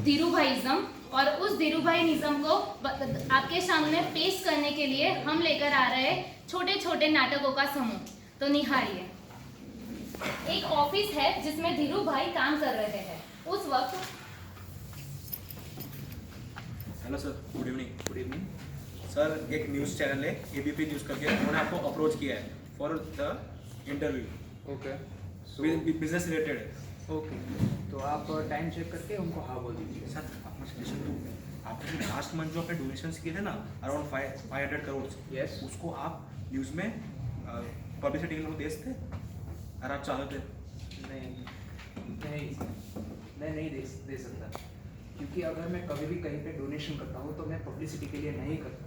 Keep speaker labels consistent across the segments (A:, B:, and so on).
A: धीरूभाईज़म, और उस धीरूभाईनिज़म को आपके सामने पेश करने के लिए हम लेकर आ रहे हैं छोटे छोटे नाटकों का समूह। तो निहारिए, एक ऑफिस है जिसमें धीरूभाई काम कर रहे हैं। उस वक्त
B: hello sir, good evening. Good evening sir, एक न्यूज़ चैनल है एबीपी न्यूज़ करके, उन्होंने आपको अप्रोच किया है for the interview.
C: Okay
B: business related है।
C: ओके, तो आप टाइम चेक करके उनको हाँ बोल दीजिए।
B: सर आप सजेशन दो, आपने लास्ट मंथ जो अपने डोनेशंस किए थे ना अराउंड 500 करोड़,
C: Yes.
B: उसको आप न्यूज़ में पब्लिसिटी के लिए दे सकते अगर आप चाहते थे।
C: नहीं, मैं नहीं दे सकता, क्योंकि अगर मैं कभी भी कहीं पे डोनेशन करता हूँ तो मैं पब्लिसिटी के लिए नहीं करता।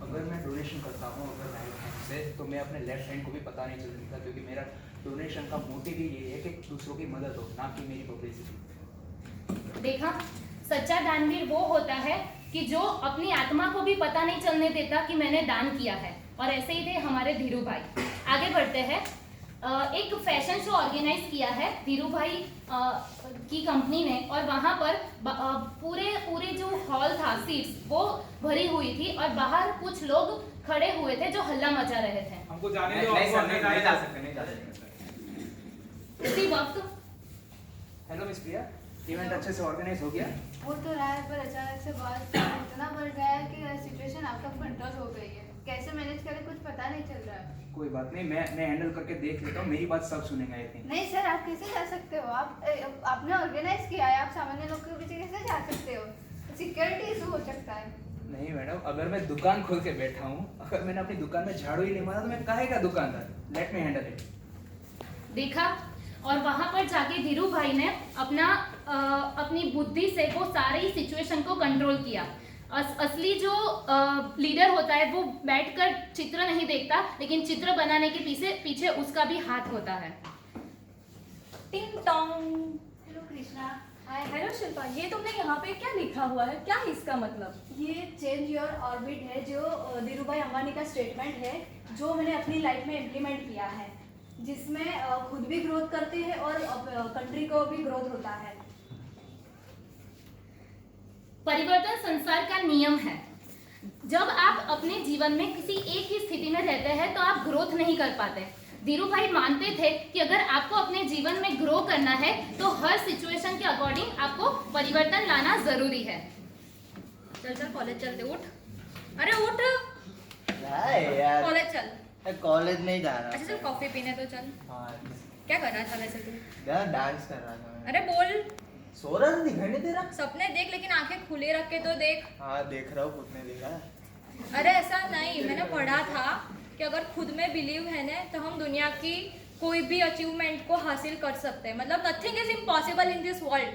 C: अगर मैं डोनेशन करता हूँ अगर राइट हैंड से, तो मैं अपने लेफ्ट हैंड को भी पता नहीं चल सकता, क्योंकि मेरा डोनेशन का मोटिव ही ये है कि दूसरों की मदद हो, ना कि मेरी पब्लिसिटी।
A: देखा, सच्चा दानवीर वो होता है कि जो अपनी आत्मा को भी पता नहीं चलने देता कि मैंने दान किया है। और ऐसे ही थे हमारे धीरूभाई। आगे बढ़ते हैं। एक फैशन शो ऑर्गेनाइज किया है धीरूभाई की कंपनी ने, और वहाँ पर पूरे जो हॉल था, सीट्स वो भरी हुई थी, और बाहर कुछ लोग खड़े हुए थे जो हल्ला मचा रहे थे।
D: हमको जाने दो।
C: नहीं जा सकते।
A: इसी वक्त
C: हेलो मिस प्रिया, इवेंट अच्छे से ऑर्गेनाइज हो गया?
E: वो तो रहा है, पर अचानक से बात इतना बढ़ गया है कि सिचुएशन आउट ऑफ कंट्रोल हो गई है। कैसे मैनेज करें कुछ पता नहीं चल रहा है।
C: कोई बात नहीं, मैं हैंडल करके देख लेता हूँ, मेरी बात सब सुनेगा आई थिंक।
E: नहीं सर, आप कैसे जा सकते हो? आपने ऑर्गेनाइज किया है, आप सामान्य लोग के पीछे कैसे जा सकते हो? सिक्योरिटी इशू हो सकता है।
C: नहीं मैडम, अगर मैं दुकान खोल के बैठा हूँ, अगर मैंने अपनी दुकान में झाड़ू ही नहीं मारा तो मैं काहेगा दुकानदार? Let me handle it.
A: देखा, और वहां पर जाके धीरूभाई ने अपनी बुद्धि से वो सारी सिचुएशन को कंट्रोल किया। असली जो लीडर होता है वो बैठकर चित्र नहीं देखता, लेकिन चित्र बनाने के पीछे उसका भी हाथ होता है।
F: टिंग टोंग।
E: हेलो कृष्णा।
F: हाय, हेलो शिल्पा। ये तुमने यहाँ पे क्या लिखा हुआ है? क्या है इसका मतलब?
E: ये चेंज योर ऑर्बिट है, जो धीरूभाई अंबानी का स्टेटमेंट है, जो मैंने अपनी लाइफ में इम्प्लीमेंट किया है, जिसमें खुद भी ग्रोथ करते हैं और कंट्री को भी ग्रोथ होता है।
A: परिवर्तन संसार का नियम है। जब आप अपने जीवन में किसी एक ही स्थिति में रहते हैं तो आप ग्रोथ नहीं कर पाते। धीरूभाई मानते थे कि अगर आपको अपने जीवन में ग्रो करना है तो हर सिचुएशन के अकॉर्डिंग आपको परिवर्तन लाना जरूरी है। चल चल कॉलेज चलते, उठ। अरे उठ,
G: यार
A: कॉलेज चल।
G: कॉलेज नहीं जा रहा।
A: अच्छा चल, कॉफी पीने तो चल।
G: हाँ
A: क्या कर रहा था वैसे तू?
G: यार डांस कर रहा था मैं।
A: अरे बोल।
G: सो रहा था, दिखाई नहीं दे रहा?
A: सपने देख, लेकिन आंखें खुले रख के तो देख।
G: हाँ देख रहा हूँ, खुद ने देखा।
A: अरे ऐसा नहीं, मैंने पढ़ा था कि अगर खुद में बिलीव है ना तो हम दुनिया की कोई भी अचीवमेंट को हासिल कर सकते हैं। मतलब nothing is impossible in this world.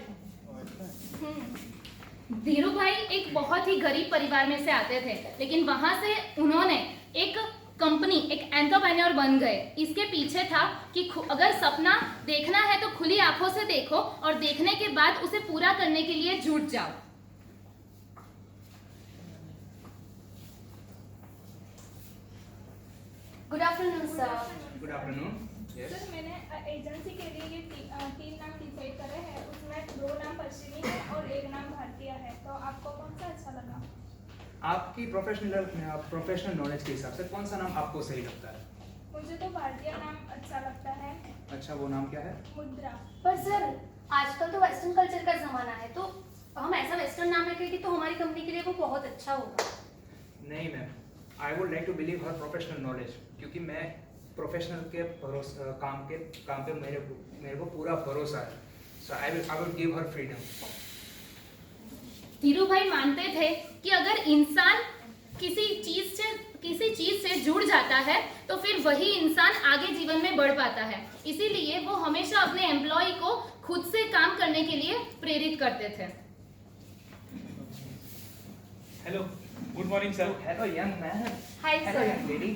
A: Dhirubhai एक बहुत ही गरीब परिवार में से आते थे, लेकिन वहां से उन्होंने एक कंपनी, एक एंटरप्रेन्योर बन गए। इसके पीछे था कि अगर सपना देखना है तो खुली आंखों से देखो, और देखने के बाद उसे पूरा करने के लिए जुट जाओ।
E: Good afternoon sir.
C: Good afternoon.
H: Sir, मैंने एजेंसी के लिए ये तीन नाम डिसाइड करे हैं। उसमें 2 नाम पश्चिमी है और 1 नाम भारतीय है, तो आपको कौन सा अच्छा लगा?
C: आपकी प्रोफेशनल नॉलेज के हिसाब से कौन सा नाम आपको सही लगता है?
H: मुझे तो भारतीय नाम अच्छा लगता है।
C: अच्छा, वो नाम क्या है?
H: मुद्रा।
E: पर सर, आजकल तो वेस्टर्न कल्चर का जमाना है, तो हम ऐसा वेस्टर्न नाम रखेंगे तो हमारी कंपनी के लिए वो बहुत अच्छा होगा।
C: नहीं ma'am, I would like to believe her professional knowledge, क्योंकि मैं प्रोफेशनल के काम पे मेरे को पूरा भरोसा है। So I will give her freedom.
A: Dhirubhai मानते थे कि अगर इंसान किसी चीज से जुड़ जाता है तो फिर वही इंसान आगे जीवन में बढ़ पाता है। इसीलिए वो हमेशा अपने एम्प्लॉय को खुद से काम करने के लिए प्रेरित करते थे।
D: Hello, good morning sir.
C: Hello young man.
E: Hi
C: hello
E: sir.
C: Young lady.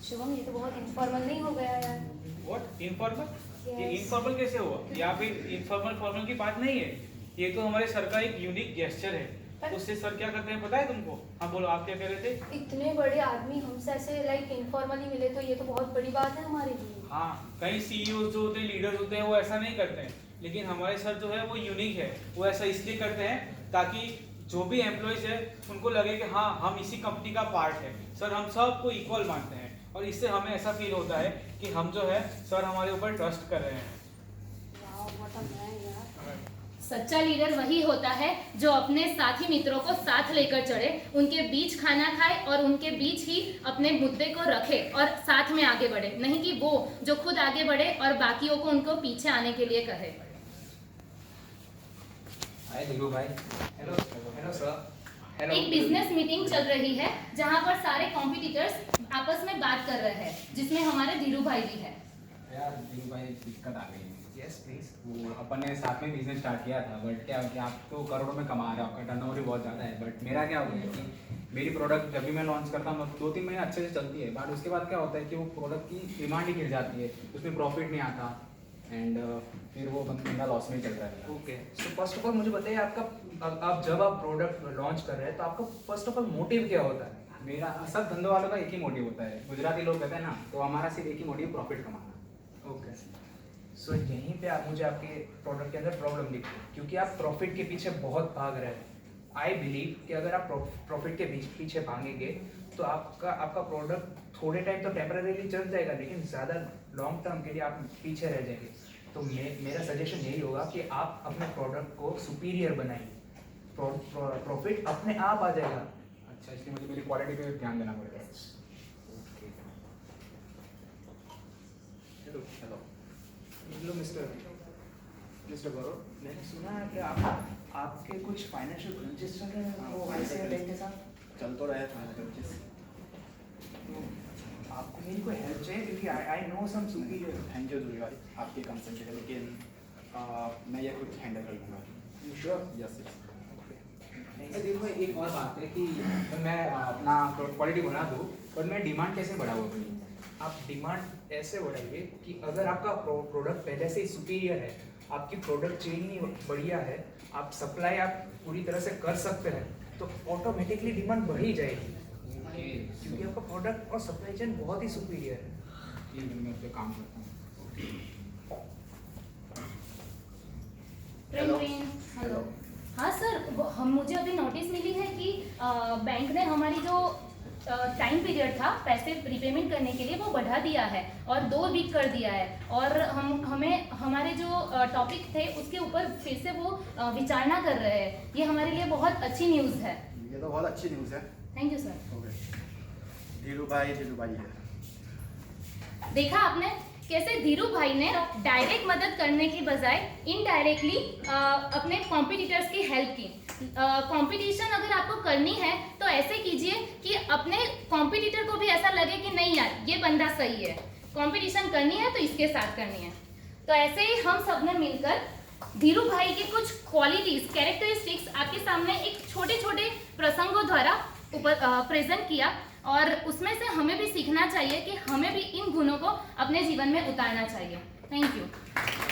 E: Shubham, ये तो बहुत इनफॉर्मल नहीं हो गया यार?
D: What informal? ये
E: Yes.
D: इनफॉर्मल कैसे हुआ? यहाँ पे इनफॉर्मल फॉर्मल की बात नहीं है। ये तो हमारे सर का एक यूनिक गेस्चर है। उससे सर क्या करते हैं पता है तुमको? हाँ बोलो, आप क्या कह रहे थे?
E: इतने बड़े आदमी हमसे ऐसे लाइक इनफॉर्मली मिले तो ये तो बहुत बड़ी बात है हमारे लिए।
D: हाँ, कई सीईओ जो होते हैं, लीडर्स होते हैं, वो ऐसा नहीं करते हैं। लेकिन हमारे सर जो है वो यूनिक है। वो ऐसा इसलिए करते हैं ताकि जो भी एम्प्लॉयज़ है उनको लगे कि हाँ हम इसी कंपनी का पार्ट है। सर हम सबको इक्वल मानते हैं और इससे हमें ऐसा फील होता है कि हम जो है सर हमारे ऊपर ट्रस्ट कर रहे हैं।
F: सच्चा लीडर वही होता है जो अपने साथी मित्रों को साथ लेकर चढ़े, उनके बीच खाना खाए और उनके बीच ही अपने मुद्दे को रखे और साथ में आगे बढ़े, नहीं कि वो जो खुद आगे बढ़े और बाकियों को उनको पीछे आने के लिए कहे।
C: हाय धीरू भाई। Hello hello sir. हेलो।
F: एक बिजनेस मीटिंग चल रही है जहां पर सारे कॉम्पिटिटर्स आपस में बात कर रहे हैं, जिसमें हमारे धीरू भाई भी है।
I: यार धीरू भाई दिक्कत आ गई।
C: Yes please.
I: वो अपन ने साथ में बिजनेस स्टार्ट किया था, बट क्या कि आप तो करोड़ों में कमा रहे हो, आपका टर्नओवर भी बहुत ज़्यादा है, बट मेरा क्या हो गया कि मेरी प्रोडक्ट जब भी मैं लॉन्च करता हूँ 2-3 महीने अच्छे से चलती है, बट उसके बाद क्या होता है कि वो प्रोडक्ट की डिमांड ही गिर जाती है, उसमें प्रॉफिट नहीं आता एंड फिर वो बंदा लॉस में चल रहा है।
C: Okay, so first of all मुझे बताइए आप जब आप प्रोडक्ट लॉन्च कर रहे हैं तो आपका फर्स्ट ऑफ ऑल मोटिव क्या होता है?
I: मेरा सब धंधे वालों का एक ही मोटिव होता है, गुजराती लोग कहते हैं ना, तो हमारा सिर्फ एक ही मोटिव प्रॉफिट कमाना।
C: ओके, सो यहीं पे आप मुझे आपके प्रोडक्ट के अंदर प्रॉब्लम दिखती है क्योंकि आप प्रॉफिट के पीछे बहुत भाग रहे हैं। आई बिलीव कि अगर आप प्रॉफिट के पीछे भागेंगे तो आपका प्रोडक्ट थोड़े टाइम तो टेम्परेरीली चल जाएगा, लेकिन ज़्यादा लॉन्ग टर्म के लिए आप पीछे रह जाएंगे। तो मेरा सजेशन यही होगा कि आप अपने प्रोडक्ट को सुपीरियर बनाइए, प्रॉफिट अपने आप आ जाएगा।
I: अच्छा, इसलिए मुझे मेरी क्वालिटी पे ध्यान देना पड़ेगा।
C: हेलो मिस्टर गौरव, मैंने सुना है कि आपके कुछ फाइनेंशियल क्रंचेस चल रहे हैं, वो ऐसे हैं बैंक के साथ
G: चल तो रहे थे क्रंचेस।
C: तो आपको मेरी कोई हेल्प चाहिए क्योंकि I know some superior.
I: Thank you Dhiru भाई आपके कंसर्न के लिए, लेकिन मैं ये कुछ हैंडल कर लूँगा।
C: You sure?
I: Yes yes. Dhiru भाई एक और बात है कि मैं अपना क्वालिटी बना दूँ, पर मैं डिमांड कैसे बढ़ाऊँ अपनी?
C: आप डिमांड ऐसे बढ़ाइए कि अगर आपका प्रोडक्ट पहले से ही सुपीरियर है, आपकी प्रोडक्ट चेन ही बढ़िया है, आप सप्लाई आप पूरी तरह से कर सकते हैं, तो ऑटोमेटिकली डिमांड बढ़ ही जाएगी क्योंकि आपका प्रोडक्ट और सप्लाई चेन बहुत ही सुपीरियर है।
I: ये मैं उस पर काम करता हूँ।
F: हेलो। हाँ सर, मुझे अभी नोटिस मिली है कि बैंक ने हमारी जो टाइम पीरियड था पैसे रिपेमेंट करने के लिए वो बढ़ा दिया है और 2 वीक कर दिया है, और हमें हमारे जो टॉपिक थे उसके ऊपर फिर से वो विचारणा कर रहे हैं। ये हमारे लिए बहुत अच्छी न्यूज़ है।
G: ये तो बहुत अच्छी न्यूज़ है।
F: Thank you sir.
G: धीरू भाई है।
F: देखा आपने कैसे धीरू भाई ने डायरेक्ट मदद करने की बजाय इनडायरेक्टली अपने कॉम्पिटिटर्स की हेल्प की। कंपटीशन अगर आपको करनी है तो ऐसे कीजिए कि अपने कॉम्पिटिटर को भी ऐसा लगे कि नहीं यार ये बंदा सही है, कंपटीशन करनी है तो इसके साथ करनी है। तो ऐसे ही हम सब ने मिलकर धीरू भाई की कुछ क्वालिटीज, कैरेक्टरिस्टिक्स आपके सामने एक छोटे छोटे प्रसंगों द्वारा प्रेजेंट किया, और उसमें से हमें भी सीखना चाहिए कि हमें भी इन गुणों को अपने जीवन में उतारना चाहिए। Thank you.